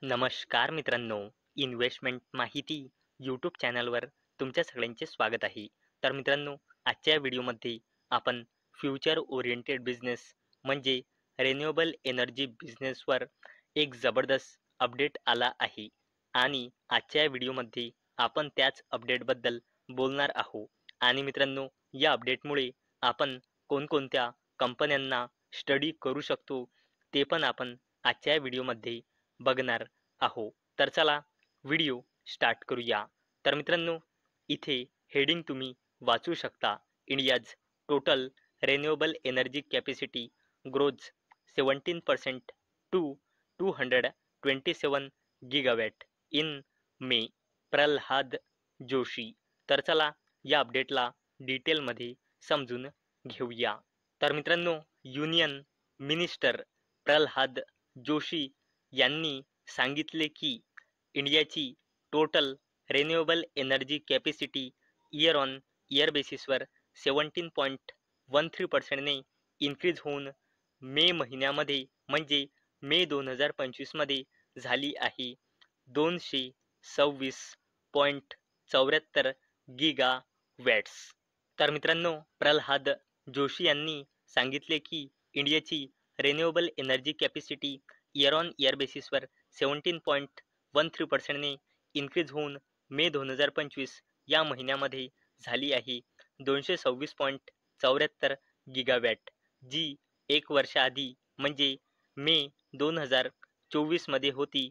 नमस्कार मित्रांनो, इन्व्हेस्टमेंट माहिती यूट्यूब चॅनलवर तुमच्या सगळ्यांचे स्वागत आहे. तर मित्रांनो, आजच्या व्हिडिओमध्ये आपण फ्युचर ओरिएंटेड बिझनेस म्हणजे रिन्युएबल एनर्जी बिझनेसवर एक जबरदस्त अपडेट आला आहे आणि आजच्या व्हिडिओमध्ये आपण त्याच अपडेटबद्दल बोलणार आहोत. आणि मित्रांनो, या अपडेटमुळे आपण कोणकोणत्या कंपन्यांना स्टडी करू शकतो ते पण आपण आजच्या व्हिडिओमध्ये बघणार आहोत. तर चला व्हिडिओ स्टार्ट करूया. तर मित्रांनो, इथे हेडिंग तुम्ही वाचू शकता. India's total renewable energy capacity grows 17% to 227 gigawatt in May. Pralhad Joshi. तर चला या अपडेटला डिटेलमध्ये समजून घेऊया. तर मित्रांनो, युनियन मिनिस्टर प्रल्हाद जोशी यांनी सांगितले की इंडियाची total renewable energy capacity year on year बेसिसवर 17.13%ने इन्क्रीज होऊन मे महिन्यामध्ये म्हणजे मे 2025 झाली आहे 226.74 गिगा वॅट्स. तर मित्रांनो, प्रल्हाद जोशी यांनी सांगितले की इंडियाची renewable energy capacity year on year बेसिसवर 17.13%ने इन्क्रीज होऊन मे 2025 या महिन्यामध्ये झाली आहे 226.74 गिगावॅट, जी एक वर्षाआधी म्हणजे मे 2024 होती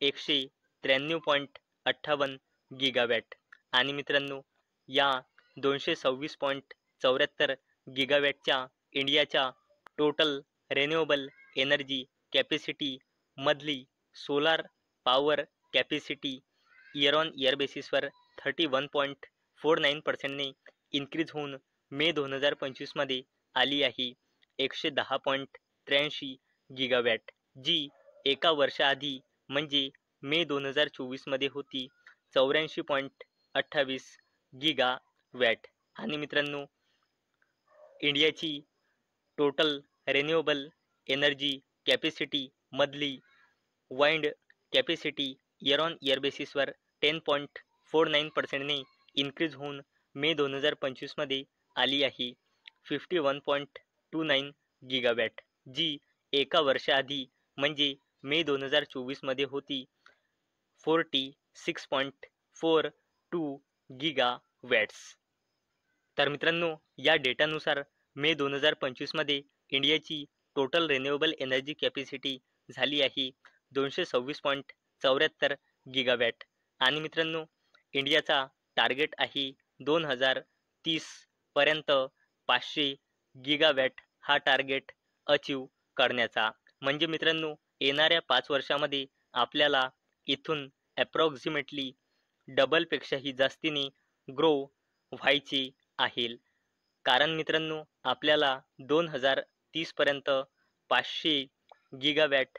193.58 गिगावॅट. आणि मित्रांनो, या 226.74 गिगावॅटच्या इंडियाच्या टोटल रिन्युएबल एनर्जी कॅपॅसिटी मधली solar power capacity year on year बेसिसवर 31.49%ने इन्क्रीज होऊन मे 2025 आली आहे 110.83 गिगावॅट, जी एका वर्षाआधी म्हणजे मे 2024 होती 84.28 गिगावॅट. आणि मित्रांनो, इंडियाची टोटल रिन्युएबल एनर्जी कॅपॅसिटी मधली wind capacity year on year बेसिसवर 10.49%ने इन्क्रीज होऊन मे 2025 आली आहे 51.29 गिगावॅट, जी एका वर्षाआधी म्हणजे मे 2024 होती 46.42 गिगावॅट्स. तर मित्रांनो, या डेटानुसार मे 2025 इंडियाची टोटल रिन्युएबल एनर्जी कॅपॅसिटी झाली आहे 226.74 गिगावॅट. आणि मित्रांनो, इंडियाचा टार्गेट आहे 2030 पर्यंत 500 गिगावॅट हा टार्गेट अचीव करण्याचा. म्हणजे मित्रांनो, येणाऱ्या 5 वर्षामध्ये आपल्याला इथून अप्रॉक्सिमेटली डबलपेक्षाही जास्तीने ग्रो व्हायचे आहे. कारण मित्रांनो, आपल्याला 2030 पर्यंत 500 गिगावॅट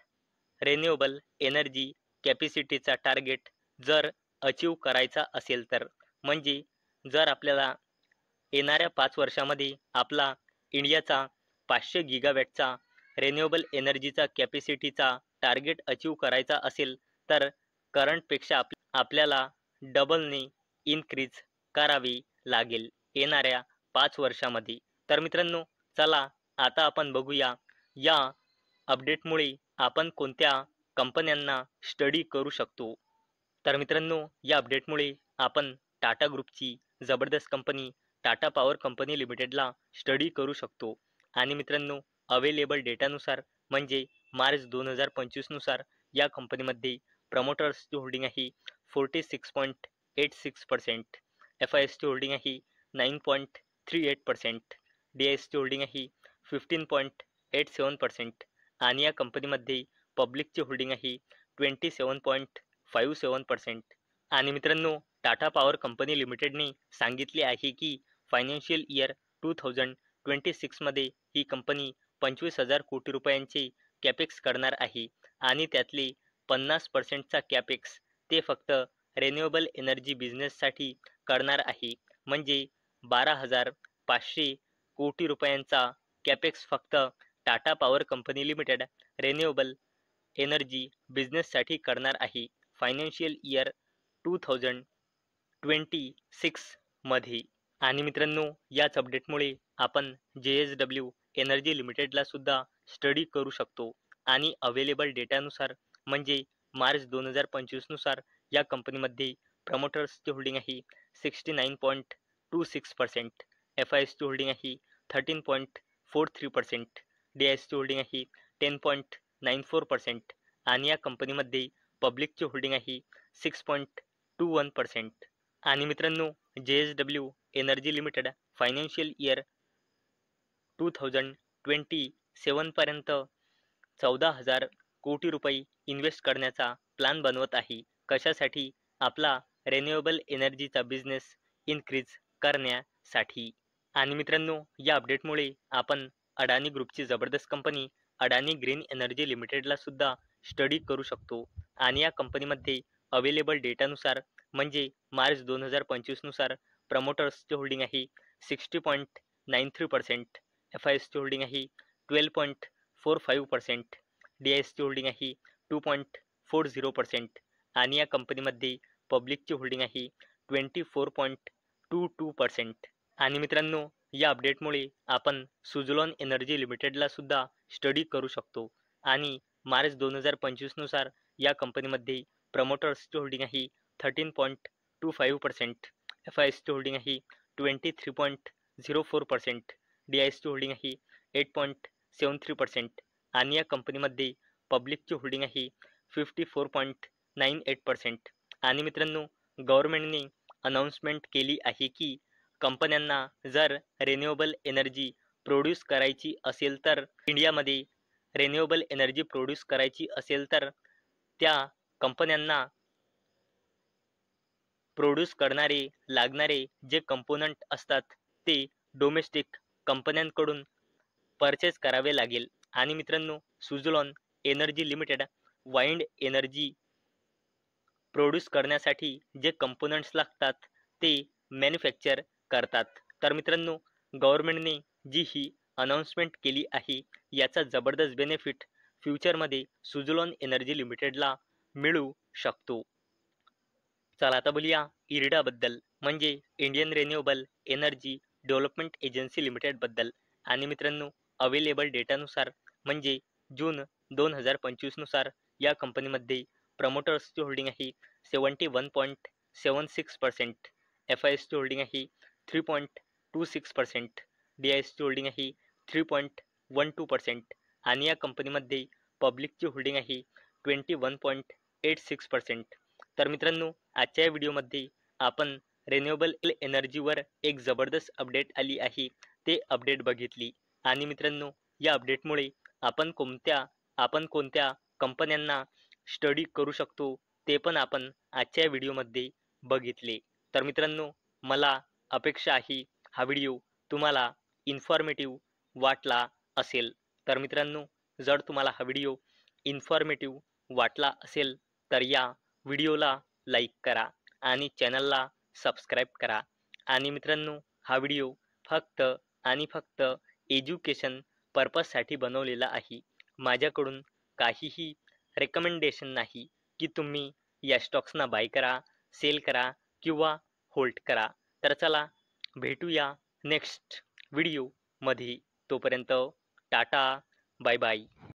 रिन्युएबल एनर्जी कॅपॅसिटीचा टार्गेट जर अचीव करायचा असेल तर, म्हणजे जर आपल्याला येणाऱ्या 5 वर्षामध्ये आपला इंडियाचा 500 गिगावॅटचा रिन्युएबल एनर्जीचा कॅपॅसिटीचा टार्गेट अचीव करायचा असेल तर करंटपेक्षा आपल्याला डबलने इन्क्रीज करावे लागेल येणाऱ्या 5 वर्षामध्ये. तर मित्रांनो, चला आता आपण बघूया या अपडेटमुळे आपण कोणत्या कंपन्यांना स्टडी करू शकतो. तर मित्रांनो, या अपडेटमुळे आपण टाटा ग्रुपची जबरदस्त कंपनी टाटा पॉवर कंपनी लिमिटेडला स्टडी करू शकतो. आणि मित्रांनो, अवेलेबल डेटानुसार म्हणजे मार्च 2025 नुसार या कंपनीमध्ये प्रमोटर्सची होल्डिंग आहे 46.86%, FISची होल्डिंग आहे 9.38%, DISची होल्डिंग आहे 15.87% आणि या कंपनीमध्ये पब्लिकची होल्डिंग आहे 27.57%. आणि मित्रांनो, टाटा पॉवर कंपनी लिमिटेडने सांगितले आहे की फायनान्शियल इयर 2026 ही कंपनी 25,000 कोटी रुपयांचे कॅपेक्स करणार आहे आणि त्यातले 50%चा कॅपेक्स ते फक्त रिन्युएबल एनर्जी बिझनेससाठी करणार आहे. म्हणजे 12,500 कोटी रुपयांचा कॅपेक्स फक्त Tata power company limited renewable energy बिझनेससाठी करणार आहे फायनान्शियल इयर 2026 मध्ये. आणि मित्रांनो, याच अपडेटमुळे आपण JSW एनर्जी लिमिटेडला सुद्धा स्टडी करू शकतो आणि अवेलेबल डेटानुसार म्हणजे मार्च 2025 नुसार या कंपनीमध्ये प्रमोटर्सची होल्डिंग आहे 69.26%, FISची होल्डिंग आहे 13.43%, DISची होल्डिंग आहे 10.94% आणि या कंपनीमध्ये पब्लिकची होल्डिंग आहे 6.21%. आणि मित्रांनो, JSW energy limited financial year 2027 पर्यंत 14,000 कोटी रुपये इन्व्हेस्ट करण्याचा प्लॅन बनवत आहे. कशासाठी? आपला रिन्युएबल एनर्जीचा बिझनेस इन्क्रीज करण्यासाठी. आणि मित्रांनो, या अपडेटमुळे आपण अडानी ग्रुपची जबरदस्त कंपनी अडानी ग्रीन एनर्जी लिमिटेडला सुद्धा स्टडी करू शकतो आणि या कंपनीमध्ये अवेलेबल डेटानुसार म्हणजे मार्च 2025 नुसार प्रमोटर्सची होल्डिंग आहे 60.93%, FISची होल्डिंग आहे 12.45%, DISची होल्डिंग आहे 2.40% आणि या कंपनीमध्ये पब्लिकची होल्डिंग आहे 24.22%. आणि मित्रांनो, या अपडेटमुळे आपण सुझलॉन एनर्जी लिमिटेडला सुद्धा स्टडी करू शकतो आणि मार्च 2025 नुसार या कंपनीमध्ये प्रमोटर्सची होल्डिंग आहे 13.25%, FISची होल्डिंग आहे 23.04%, DISची होल्डिंग आहे 8.73% आणि या कंपनीमध्ये पब्लिकची होल्डिंग आहे 54.98%. आणि मित्रांनो, गव्हर्नमेंटने अनाउन्समेंट केली आहे की कंपन्यांना जर रिन्युएबल एनर्जी प्रोड्यूस करायची असेल तर इंडियामध्ये रिन्युएबल एनर्जी प्रोड्यूस करायची असेल तर त्या कंपन्यांना प्रोड्यूस करणारे लागणारे जे कंपोनंट असतात ते डोमेस्टिक कंपन्यांकडून परचेस करावे लागेल. आणि मित्रांनो, Suzlon energy limited wind energy produce करण्यासाठी जे कंपोनंट्स लागतात ते मॅन्युफॅक्चर करतात. तर मित्रांनो, गव्हर्नमेंटने जी ही अनाउन्समेंट केली आहे याचा जबरदस्त बेनिफिट फ्युचरमध्ये सुझलॉन एनर्जी लिमिटेडला मिळू शकतो. चला आता बोलूया इर्डाबद्दल म्हणजे Indian renewable energy development agency लिमिटेडबद्दल. आणि मित्रांनो, अवेलेबल डेटानुसार म्हणजे जून 2025 नुसार या कंपनीमध्ये प्रमोटर्सची होल्डिंग आहे 71.76%, FISची होल्डिंग आहे 3.26%, DISची होल्डिंग आहे 3.12% आणि या कंपनीमध्ये पब्लिकची होल्डिंग आहे 21.86%. तर मित्रांनो, आजच्या व्हिडिओमध्ये आपण रिन्युएबल एनर्जीवर एक जबरदस्त अपडेट आली आहे ते अपडेट बघितली. आणि मित्रांनो, या अपडेटमुळे आपण कोणत्या कंपन्यांना स्टडी करू शकतो ते पण आपण आजच्या व्हिडिओमध्ये बघितले. तर मित्रांनो, मला अपेक्षा आहे हा व्हिडिओ तुम्हाला इन्फॉर्मेटिव्ह वाटला असेल. तर मित्रांनो, जर तुम्हाला हा व्हिडिओ इन्फॉर्मेटिव्ह वाटला असेल तर या व्हिडिओला लाईक करा आणि चॅनलला सबस्क्राईब करा. आणि मित्रांनो, हा व्हिडिओ फक्त आणि फक्त एज्युकेशन पर्पजसाठी बनवलेला आहे. माझ्याकडून काहीही रेकमेंडेशन नाही की तुम्ही या स्टॉक्सना बाय करा, सेल करा किंवा होल्ड करा. तर चला भेटूया नेक्स्ट व्हिडिओमध्ये. तोपर्यंत टाटा, बाय बाय.